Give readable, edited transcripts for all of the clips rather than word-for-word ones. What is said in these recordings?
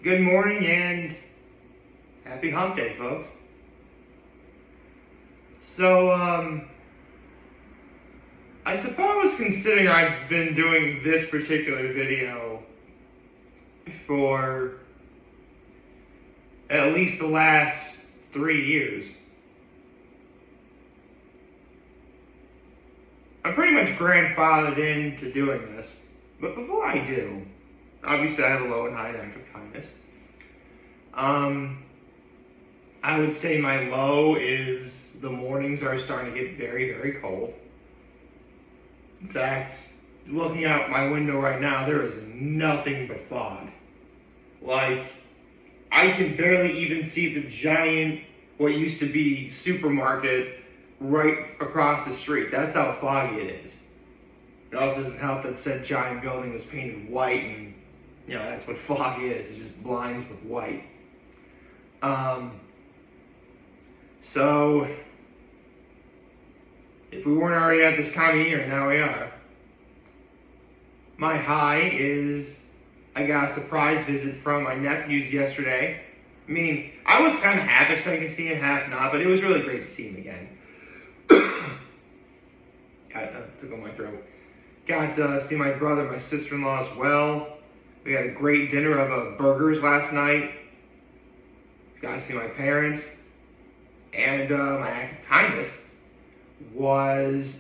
Good morning and happy hump day, folks. So, I suppose considering I've been doing this particular video for at least the last 3 years, I'm pretty much grandfathered into doing this. But before I do, obviously I have a low and high in act of kindness. I would say my low is the mornings are starting to get very, very cold. In fact, looking out my window right now, there is nothing but fog. Like, I can barely even see the giant, what used to be supermarket right across the street. That's how foggy it is. It also doesn't help that said giant building was painted white, and that's what fog is. It just blinds with white. So if we weren't already at this time of year, now we are. My high is I got a surprise visit from my nephews yesterday. I mean, I was kind of half expecting to see him, half not, but it was really great to see him again. Took on my throat. Got to see my brother, my sister-in-law as well. We had a great dinner of burgers last night. Got to see my parents. And my act of kindness was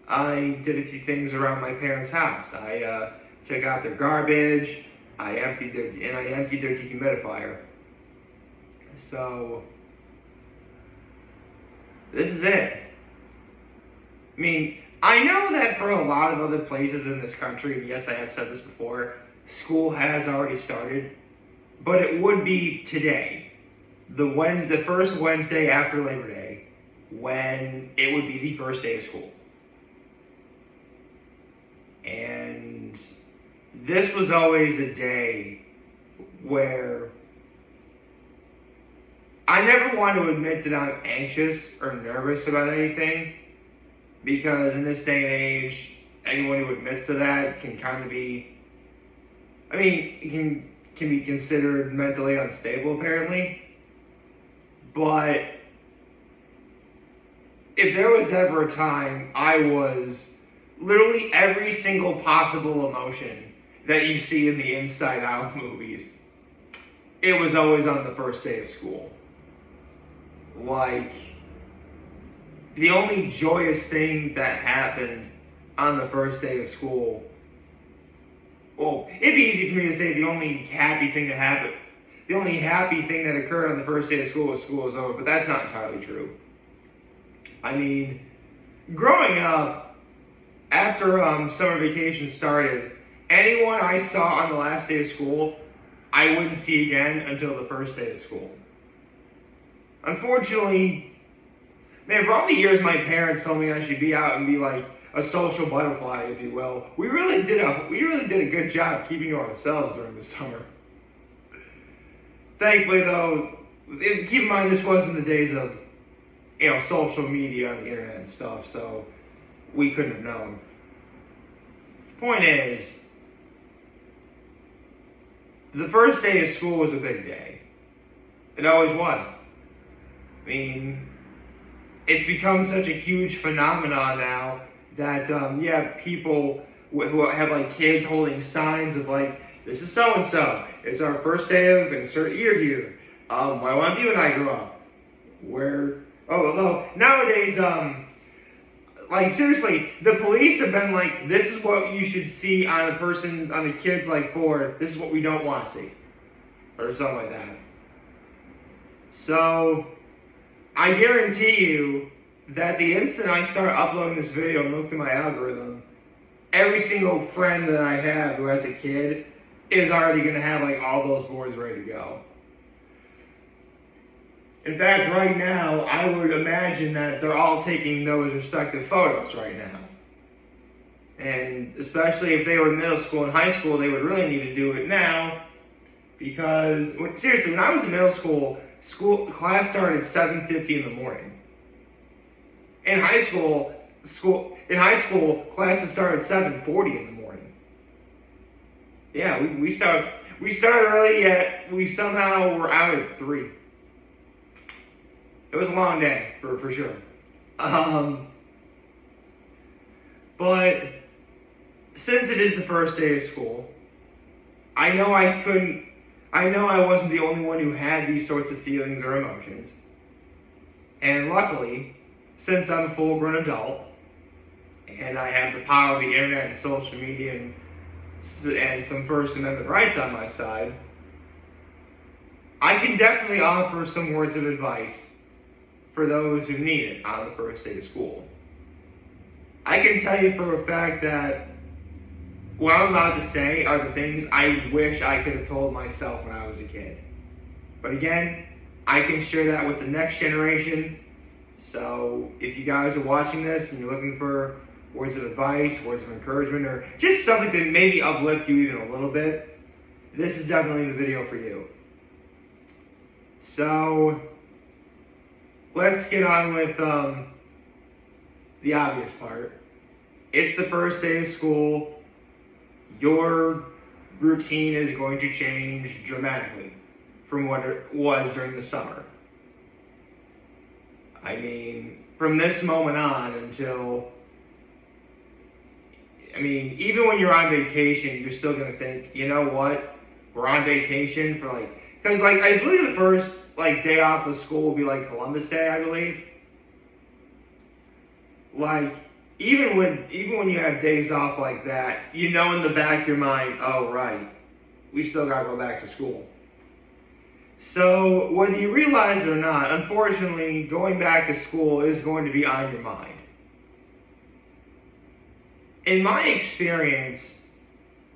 I did a few things around my parents' house. I took out their garbage. I emptied their dehumidifier. So this is it. I mean, I know that for a lot of other places in this country, and yes, I have said this before, school has already started, but it would be today, the first Wednesday after Labor Day, when it would be the first day of school. And this was always a day where I never want to admit that I'm anxious or nervous about anything, because in this day and age, anyone who admits to that can kind of be, it can be considered mentally unstable, apparently. But if there was ever a time I was literally every single possible emotion that you see in the Inside Out movies, it was always on the first day of school. Like, the only joyous thing that happened on the first day of school, well, it'd be easy for me to say the only happy thing that happened, the only happy thing that occurred on the first day of school was over, but that's not entirely true. I mean, growing up, after summer vacation started, anyone I saw on the last day of school, I wouldn't see again until the first day of school. Unfortunately, man, for all the years my parents told me I should be out and be like a social butterfly, if you will, we really did a good job keeping to ourselves during the summer. Thankfully, though, keep in mind this wasn't the days of social media and the internet and stuff, so we couldn't have known. Point is, the first day of school was a big day. It always was. I mean, it's become such a huge phenomenon now that you have people who have like kids holding signs of like, this is so-and-so. It's our first day of insert year here. Why won't you and I grow up? Nowadays, like seriously, the police have been like, this is what you should see on a kid's like board. This is what we don't want to see. Or something like that. So, I guarantee you that the instant I start uploading this video and look through my algorithm, every single friend that I have who has a kid is already going to have like all those boards ready to go. In fact, right now, I would imagine that they're all taking those respective photos right now. And especially if they were in middle school and high school, they would really need to do it now, because seriously, when I was in middle school, class started at 7:50 in the morning. In high school, classes started at 7:40 in the morning. Yeah, we We started early, yet we somehow were out at 3. It was a long day, for sure. But since it is the first day of school, I know I wasn't the only one who had these sorts of feelings or emotions. And luckily, since I'm a full-grown adult, and I have the power of the internet and social media and some First Amendment rights on my side, I can definitely offer some words of advice for those who need it on the first day of school. I can tell you for a fact that what I'm about to say are the things I wish I could have told myself when I was a kid. But again, I can share that with the next generation. So if you guys are watching this and you're looking for words of advice, words of encouragement, or just something to maybe uplift you even a little bit, this is definitely the video for you. So let's get on with the obvious part. It's the first day of school. Your routine is going to change dramatically from what it was during the summer. I mean, from this moment on until, even when you're on vacation, you're still going to think, you know what, we're on vacation for because I believe the first day off of school will be Columbus Day, I believe. Even when you have days off like that, in the back of your mind, oh right, we still gotta go back to school. So whether you realize it or not, unfortunately, going back to school is going to be on your mind. In my experience,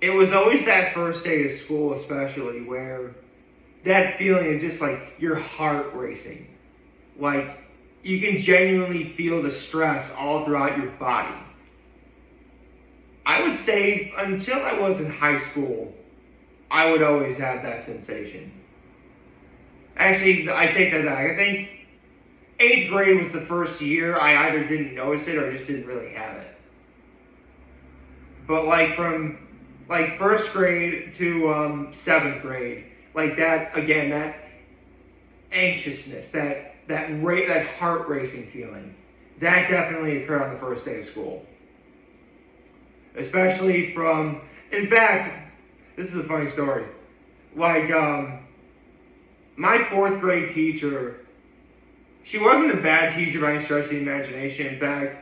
it was always that first day of school especially where that feeling is just your heart racing. You can genuinely feel the stress all throughout your body. I would say until I was in high school, I would always have that sensation. Actually, I take that back. I think 8th grade was the first year I either didn't notice it or just didn't really have it. But from 1st grade to 7th grade, that anxiousness, that heart racing feeling, that definitely occurred on the first day of school. Especially in fact, this is a funny story. My 4th grade teacher, she wasn't a bad teacher by any stretch of the imagination. In fact,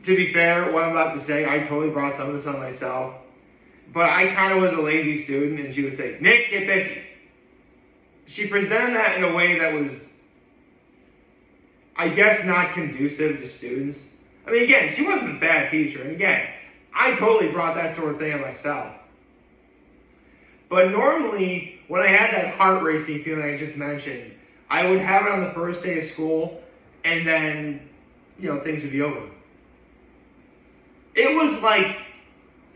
to be fair, what I'm about to say, I totally brought some of this on myself. But I kind of was a lazy student, and she would say, "Nick, get busy." She presented that in a way that was, I guess, not conducive to students. Again, she wasn't a bad teacher, and again, I totally brought that sort of thing on myself. But normally, when I had that heart racing feeling I just mentioned, I would have it on the first day of school, and then, things would be over. It was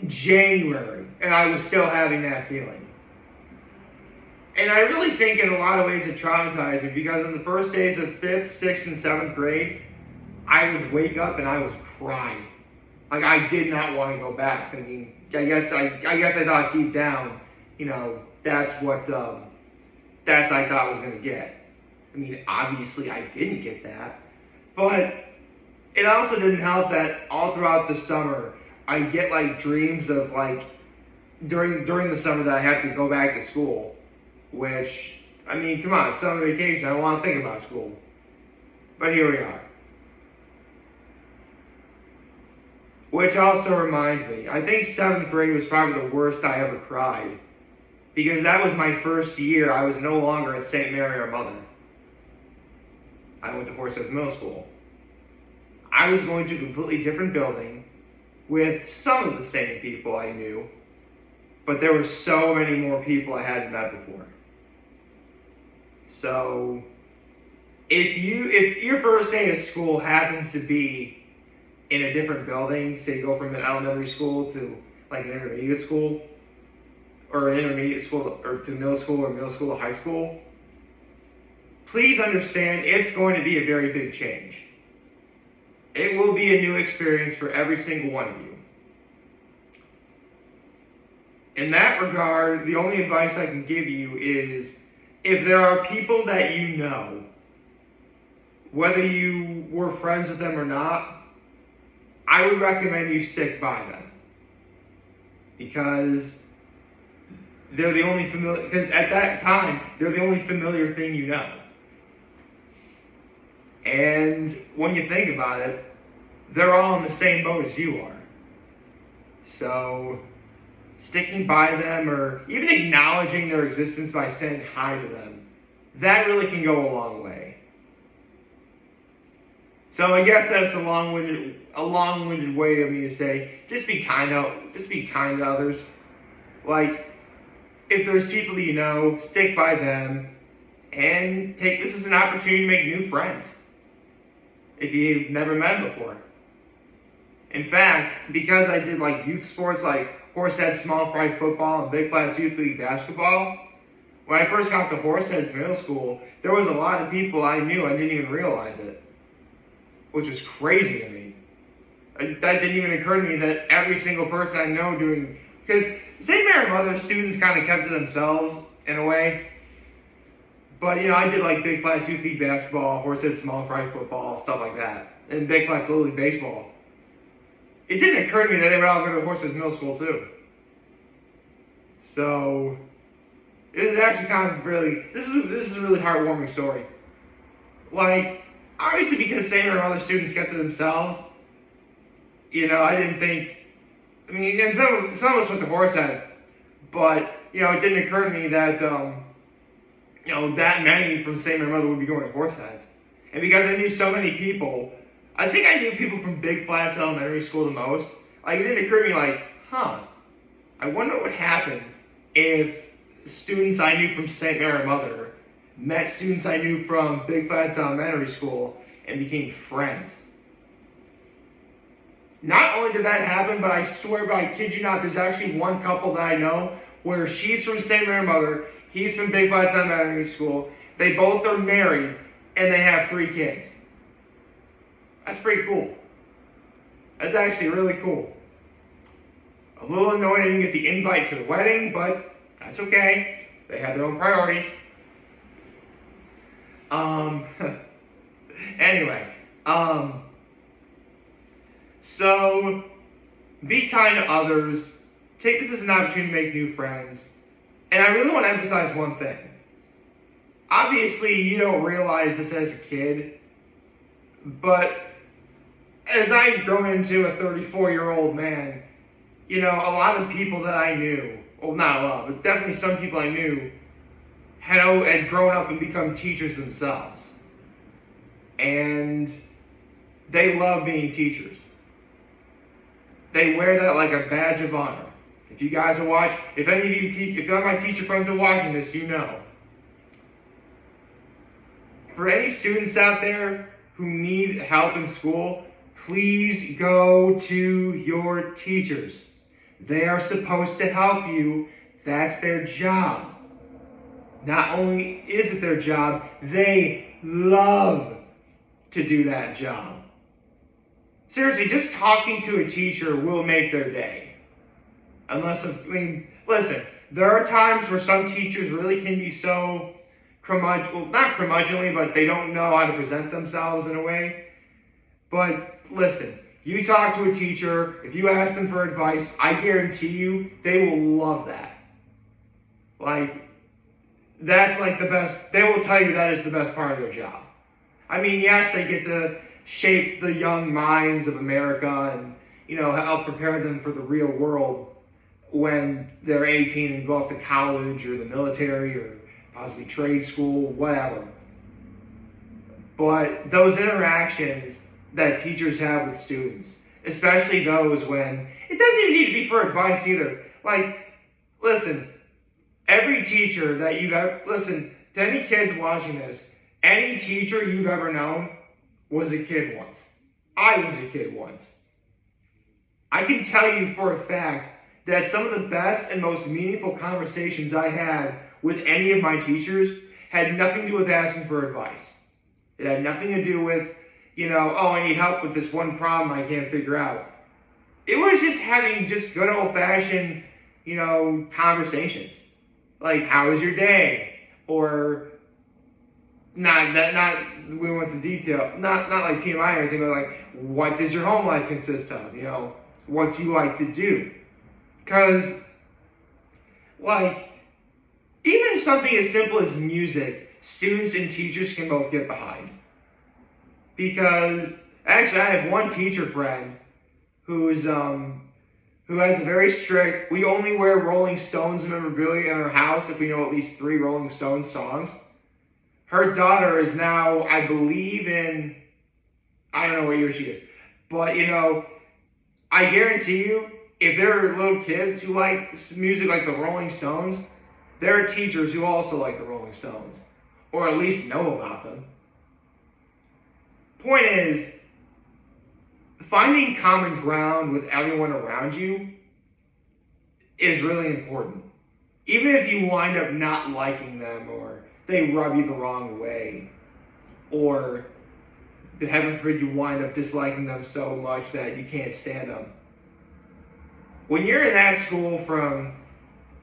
January, and I was still having that feeling. And I really think in a lot of ways it traumatized me, because on the first days of 5th, 6th, and 7th grade, I would wake up and I was crying. I did not want to go back, thinking, I guess I thought deep down, that's what I thought I was going to get. Obviously I didn't get that, but it also didn't help that all throughout the summer, I get dreams of during the summer that I have to go back to school, which, come on, summer vacation, I don't want to think about school. But here we are. Which also reminds me, I think 7th grade was probably the worst I ever cried, because that was my first year. I was no longer at St. Mary Our Mother. I went to Horse Heads Middle School. I was going to a completely different building with some of the same people I knew, but there were so many more people I hadn't met before. So, if your first day of school happens to be in a different building, say you go from an elementary school to an intermediate school, or an intermediate school or to middle school, or middle school to high school, please understand it's going to be a very big change. It will be a new experience for every single one of you. In that regard, the only advice I can give you is if there are people that you know, whether you were friends with them or not, I would recommend you stick by them. Because they're the only familiar, because at that time, they're the only familiar thing you know. And when you think about it, they're all in the same boat as you are. So, sticking by them or even acknowledging their existence by saying hi to them, that really can go a long way. So I guess that's a long-winded way of me to say, just be kind to others. Like, if there's people that you know, stick by them and take this as an opportunity to make new friends if you've never met them before. In fact, because I did like youth sports like Horsehead Small Fry football and Big Flats Youth League basketball, when I first got to Horsehead Middle School, there was a lot of people I knew, I didn't even realize it, which was crazy to me. That didn't even occur to me that every single person I know doing, because St. Mary Mother students kind of kept to themselves in a way. But, I did like Big Flats Youth League basketball, Horsehead Small Fry football, stuff like that, and Big Flats Little League baseball. It didn't occur to me that they would all go to Horsehead Middle School too. So, it is actually kind of really, this is a really heartwarming story. Like, obviously because St. Mary Mother students kept to themselves, I didn't think, and some of us went to Horsehead, but, it didn't occur to me that, that many from St. Mary Mother would be going to Horsehead. And because I knew so many people, I think I knew people from Big Flats Elementary School the most. Like, it didn't occur to me like, I wonder what would happen if students I knew from St. Mary Mother met students I knew from Big Flats Elementary School and became friends. Not only did that happen, but I swear, but I kid you not, there's actually one couple that I know where she's from St. Mary Mother, he's from Big Flats Elementary School. They both are married, and they have 3 kids. That's pretty cool. That's actually really cool. A little annoyed I didn't get the invite to the wedding, but that's okay. They have their own priorities. Anyway, so be kind to others. Take this as an opportunity to make new friends. And I really want to emphasize one thing. Obviously, you don't realize this as a kid, but as I've grown into a 34-year-old man, a lot of people that I knew, well, not a lot, but definitely some people I knew, had grown up and become teachers themselves. And they love being teachers. They wear that like a badge of honor. If you guys are watching, if any of you if any of my teacher friends are watching this, you know. For any students out there who need help in school, please go to your teachers. They are supposed to help you. That's their job. Not only is it their job, they love to do that job. Seriously, just talking to a teacher will make their day. Listen, there are times where some teachers really can be so not curmudgeonly, but they don't know how to present themselves in a way. But listen, you talk to a teacher, if you ask them for advice, I guarantee you they will love that. That's like the best, they will tell you that is the best part of their job. Yes, they get to shape the young minds of America and, help prepare them for the real world when they're 18 and go off to college or the military or possibly trade school, whatever. But those interactions that teachers have with students, especially those when, it doesn't even need to be for advice either. Listen, every teacher that you've ever, listen, to any kids watching this, any teacher you've ever known was a kid once. I was a kid once. I can tell you for a fact that some of the best and most meaningful conversations I had with any of my teachers had nothing to do with asking for advice. It had nothing to do with, I need help with this one problem I can't figure out. It was just having just good old-fashioned conversations. Like, how was your day? Or not we went to detail, not like TMI or anything, but like, what does your home life consist of? What do you like to do? Because, like, even something as simple as music, students and teachers can both get behind. Because, actually, I have one teacher friend who has a very strict, we only wear Rolling Stones memorabilia in our house if we know at least 3 Rolling Stones songs. Her daughter is now, I believe I don't know what year she is, but I guarantee you, if there are little kids who like music like the Rolling Stones, there are teachers who also like the Rolling Stones, or at least know about them. Point is, finding common ground with everyone around you is really important. Even if you wind up not liking them, or they rub you the wrong way, or heaven forbid you wind up disliking them so much that you can't stand them. When you're in that school, from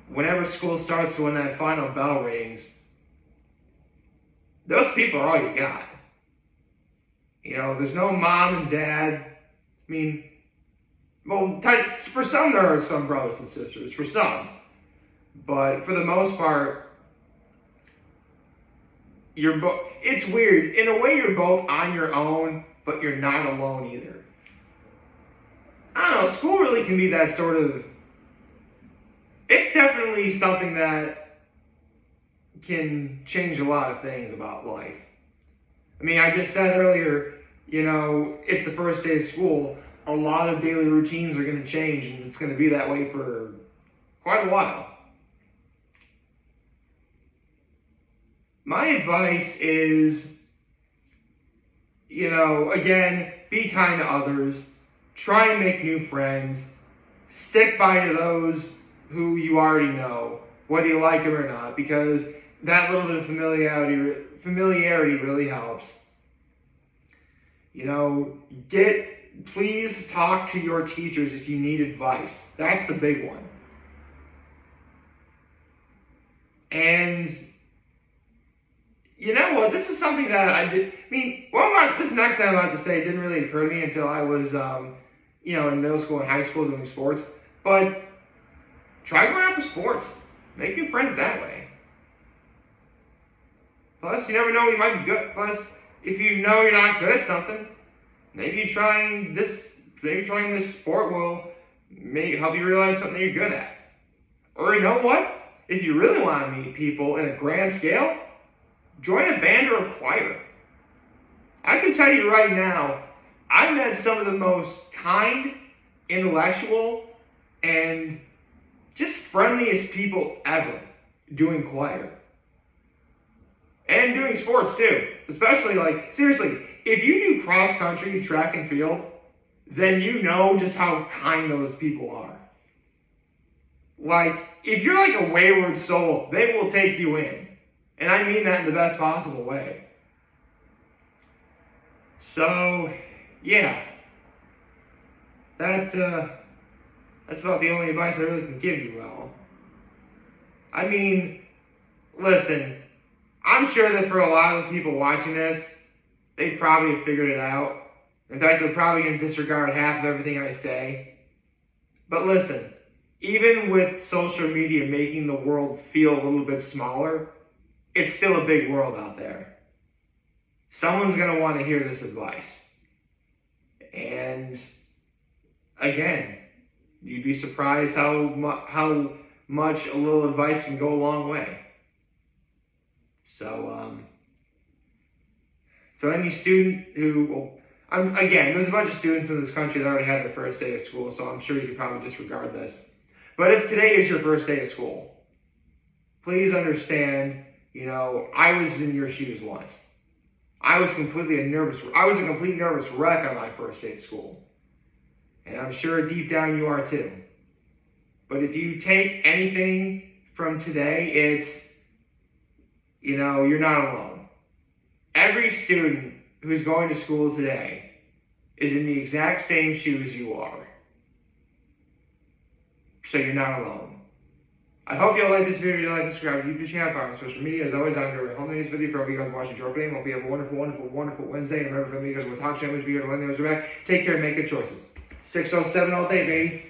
whenever school starts to when that final bell rings, those people are all you got. There's no mom and dad. I mean, well, for some there are some brothers and sisters, for some. But for the most part, it's weird. In a way, you're both on your own, but you're not alone either. I don't know, school really can be that sort of, it's definitely something that can change a lot of things about life. I mean, I just said earlier, it's the first day of school. A lot of daily routines are going to change, and it's going to be that way for quite a while. My advice is, again, be kind to others. Try and make new friends. Stick by to those who you already know, whether you like them or not, because that little bit of familiarity really helps. Please talk to your teachers if you need advice. That's the big one. And you know what? This is something that I did. I mean, this next thing I'm about to say didn't really occur to me until I was, in middle school and high school doing sports. But try going out for sports. Make new friends that way. Plus, you never know, you might be good. Plus, if you know you're not good at something, maybe trying this sport will help you realize something you're good at. Or you know what? If you really want to meet people in a grand scale, join a band or a choir. I can tell you right now, I met some of the most kind, intellectual, and just friendliest people ever doing choir. And doing sports too. Especially, seriously, if you do cross country, track and field, then you know just how kind those people are. If you're like a wayward soul, they will take you in. And I mean that in the best possible way. So, yeah. That's about the only advice I really can give you all. I mean, listen, I'm sure that for a lot of the people watching this, they probably have figured it out. In fact, they're probably going to disregard half of everything I say. But listen, even with social media making the world feel a little bit smaller, it's still a big world out there. Someone's going to want to hear this advice. And again, you'd be surprised how much a little advice can go a long way. So any student there's a bunch of students in this country that already had their first day of school, so I'm sure you could probably disregard this. But if today is your first day of school, please understand, I was in your shoes once. I was a complete nervous wreck on my first day of school. And I'm sure deep down you are too. But if you take anything from today, it's, you're not alone. Every student who's going to school today is in the exact same shoes you are. So you're not alone. I hope you all like this video. If you like, subscribe to YouTube channel, follow me on social media. As always, I'm going to home this video for all you guys watching Jordan Fame. Hope you have a wonderful, wonderful, wonderful Wednesday. And remember, for me, you guys will talk to you. Take care and make good choices. 607 all day, baby.